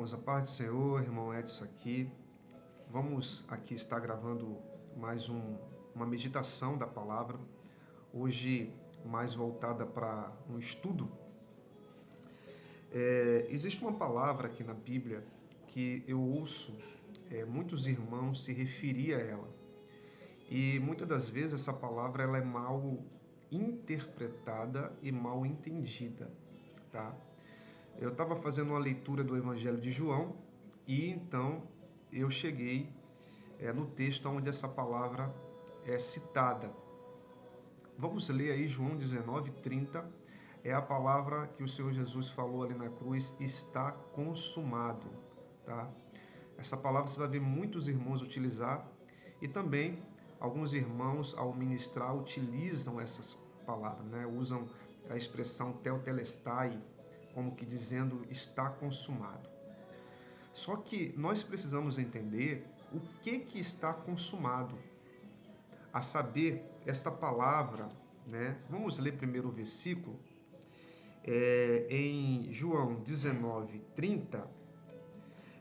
irmãos, a paz do Senhor, irmão Edson aqui. Vamos aqui estar gravando mais uma meditação da palavra, hoje mais voltada para um estudo. Existe uma palavra aqui na Bíblia que eu ouço muitos irmãos se referir a ela. E muitas das vezes essa palavra ela é mal interpretada e mal entendida, tá? Eu estava fazendo uma leitura do Evangelho de João e então eu cheguei no texto onde essa palavra é citada. Vamos ler aí João 19:30, é a palavra que o Senhor Jesus falou ali na cruz: está consumado, tá? Essa palavra você vai ver muitos irmãos utilizar e também alguns irmãos ao ministrar utilizam essas palavras, né? Usam a expressão tetelestai, como que dizendo está consumado. Só que nós precisamos entender o que está consumado. A saber, esta palavra, né? Vamos ler primeiro o versículo. Em João 19:30,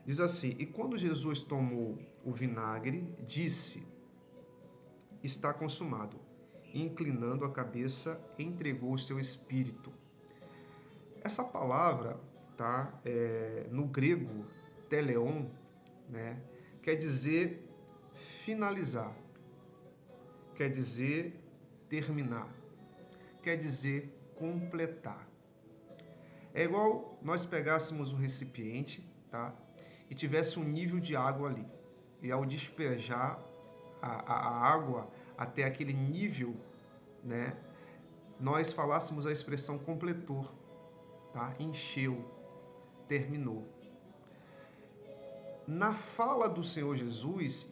diz assim: e quando Jesus tomou o vinagre, disse, está consumado. E, inclinando a cabeça, entregou o seu espírito. Essa palavra, tá, no grego, teleon, né, quer dizer finalizar, quer dizer terminar, quer dizer completar. É igual nós pegássemos um recipiente, tá, e tivesse um nível de água ali. E ao despejar a água até aquele nível, né, nós falássemos a expressão completou. Tá? Encheu, terminou. Na fala do Senhor Jesus,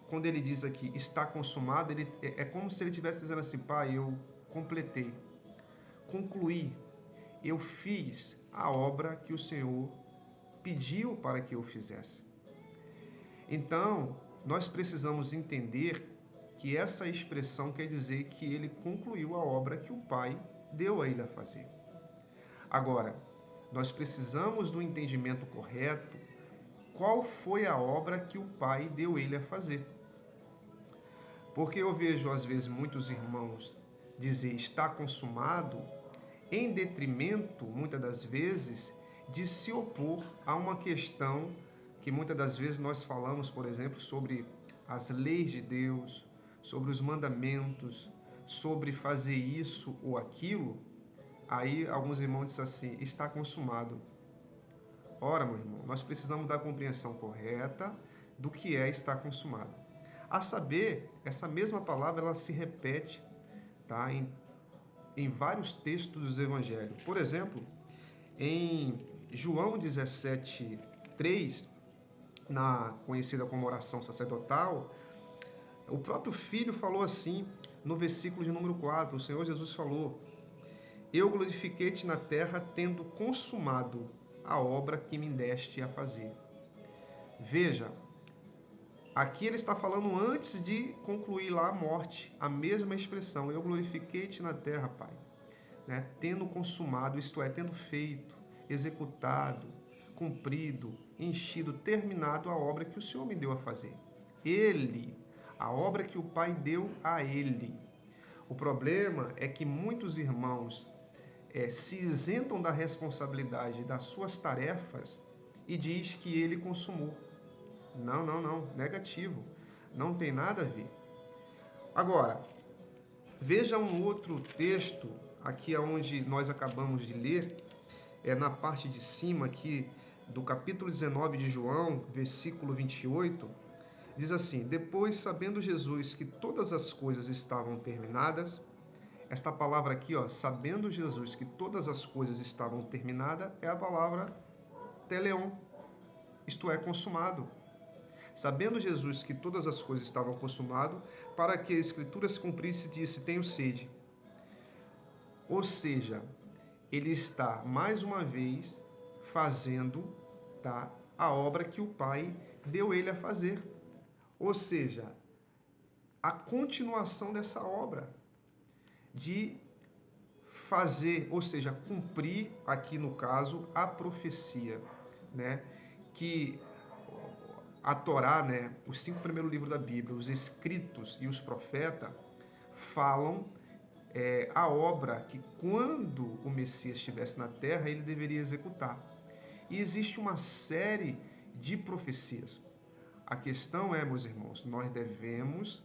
quando ele diz aqui, está consumado, é como se ele estivesse dizendo assim: Pai, eu completei, concluí, eu fiz a obra que o Senhor pediu para que eu fizesse. Então, nós precisamos entender que essa expressão quer dizer que ele concluiu a obra que o Pai deu a ele a fazer. Agora, nós precisamos do entendimento correto, qual foi a obra que o Pai deu ele a fazer. Porque eu vejo, às vezes, muitos irmãos dizer está consumado, em detrimento, muitas das vezes, de se opor a uma questão que muitas das vezes nós falamos, por exemplo, sobre as leis de Deus, sobre os mandamentos, sobre fazer isso ou aquilo. Aí alguns irmãos dizem assim, está consumado. Ora, meu irmão, nós precisamos da compreensão correta do que é estar consumado. A saber, essa mesma palavra ela se repete, tá, em vários textos do Evangelho. Por exemplo, em João 17:3, na conhecida como oração sacerdotal, o próprio Filho falou assim, no versículo de número 4, o Senhor Jesus falou: eu glorifiquei-te na terra, tendo consumado a obra que me deste a fazer. Veja, aqui ele está falando antes de concluir lá a morte, a mesma expressão, eu glorifiquei-te na terra, Pai, né? Tendo consumado, isto é, tendo feito, executado, cumprido, enchido, terminado a obra que o Senhor me deu a fazer. Ele, a obra que o Pai deu a ele. O problema é que muitos irmãos se isentam da responsabilidade das suas tarefas e diz que ele consumou. Não, negativo. Não tem nada a ver. Agora, veja um outro texto, aqui onde nós acabamos de ler, na parte de cima aqui do capítulo 19 de João, versículo 28, diz assim: depois, sabendo Jesus que todas as coisas estavam terminadas. Esta palavra aqui, ó, sabendo Jesus que todas as coisas estavam terminadas, é a palavra teleon, isto é, consumado. Sabendo Jesus que todas as coisas estavam consumadas, para que a Escritura se cumprisse, disse, tenho sede. Ou seja, ele está, mais uma vez, fazendo, tá, a obra que o Pai deu ele a fazer. Ou seja, a continuação dessa obra de fazer, ou seja, cumprir, aqui no caso, a profecia, né? que a Torá, né, os 5 primeiros livros da Bíblia, os escritos e os profetas, falam a obra que quando o Messias estivesse na terra, ele deveria executar. E existe uma série de profecias. A questão é, meus irmãos, nós devemos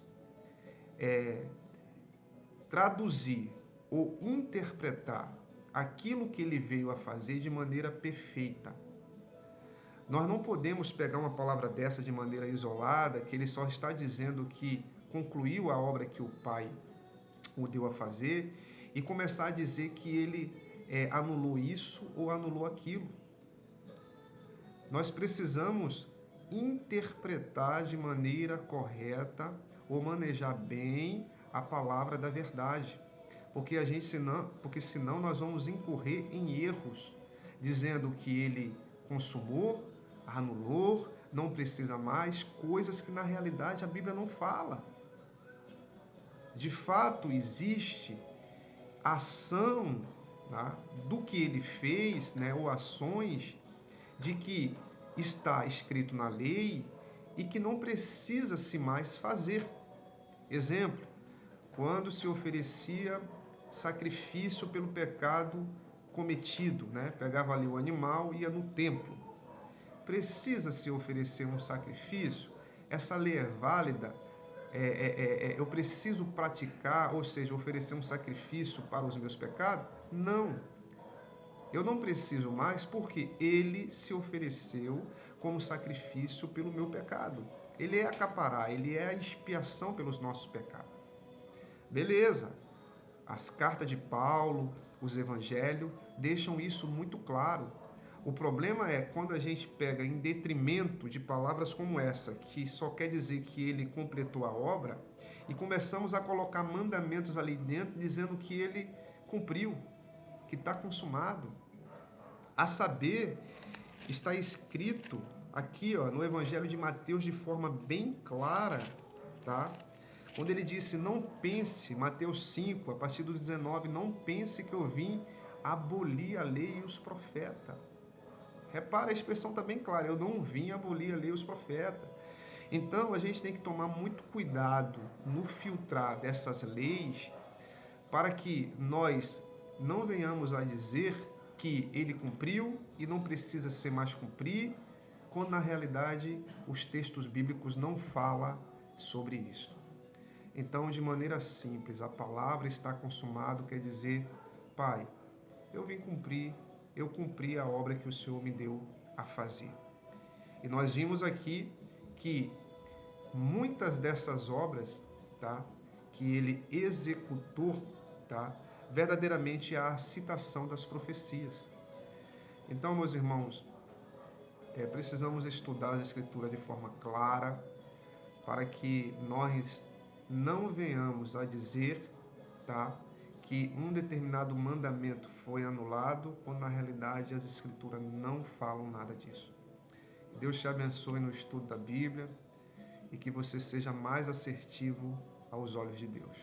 traduzir ou interpretar aquilo que ele veio a fazer de maneira perfeita. Nós não podemos pegar uma palavra dessa de maneira isolada, que ele só está dizendo que concluiu a obra que o Pai o deu a fazer, e começar a dizer que ele anulou isso ou anulou aquilo. Nós precisamos interpretar de maneira correta ou manejar bem a palavra da verdade, porque senão nós vamos incorrer em erros, dizendo que ele consumou, anulou, não precisa mais, coisas que na realidade a Bíblia não fala. De fato, existe ação, tá, do que ele fez, né, ou ações de que está escrito na lei e que não precisa se mais fazer. Exemplo, quando se oferecia sacrifício pelo pecado cometido, né, pegava ali o animal e ia no templo. Precisa se oferecer um sacrifício? Essa lei é válida? Eu preciso praticar, ou seja, oferecer um sacrifício para os meus pecados? Não. Eu não preciso mais porque ele se ofereceu como sacrifício pelo meu pecado. Ele é a capará, ele é a expiação pelos nossos pecados. Beleza. As cartas de Paulo, os evangelhos, deixam isso muito claro. O problema é quando a gente pega em detrimento de palavras como essa, que só quer dizer que ele completou a obra, e começamos a colocar mandamentos ali dentro, dizendo que ele cumpriu, que está consumado. A saber, está escrito aqui no Evangelho de Mateus de forma bem clara, tá? Quando ele disse, não pense, Mateus 5, a partir do 19, não pense que eu vim abolir a lei e os profetas. Repara, a expressão está bem clara, eu não vim abolir a lei e os profetas. Então, a gente tem que tomar muito cuidado no filtrar dessas leis, para que nós não venhamos a dizer que ele cumpriu e não precisa ser mais cumprir, quando na realidade os textos bíblicos não falam sobre isso. Então, de maneira simples, a palavra está consumado, quer dizer, Pai, eu vim cumprir, eu cumpri a obra que o Senhor me deu a fazer. E nós vimos aqui que muitas dessas obras, tá, que ele executou, tá, verdadeiramente há a citação das profecias. Então, meus irmãos, precisamos estudar as Escrituras de forma clara, para que nós não venhamos a dizer, tá, que um determinado mandamento foi anulado, quando na realidade as Escrituras não falam nada disso. Deus te abençoe no estudo da Bíblia e que você seja mais assertivo aos olhos de Deus.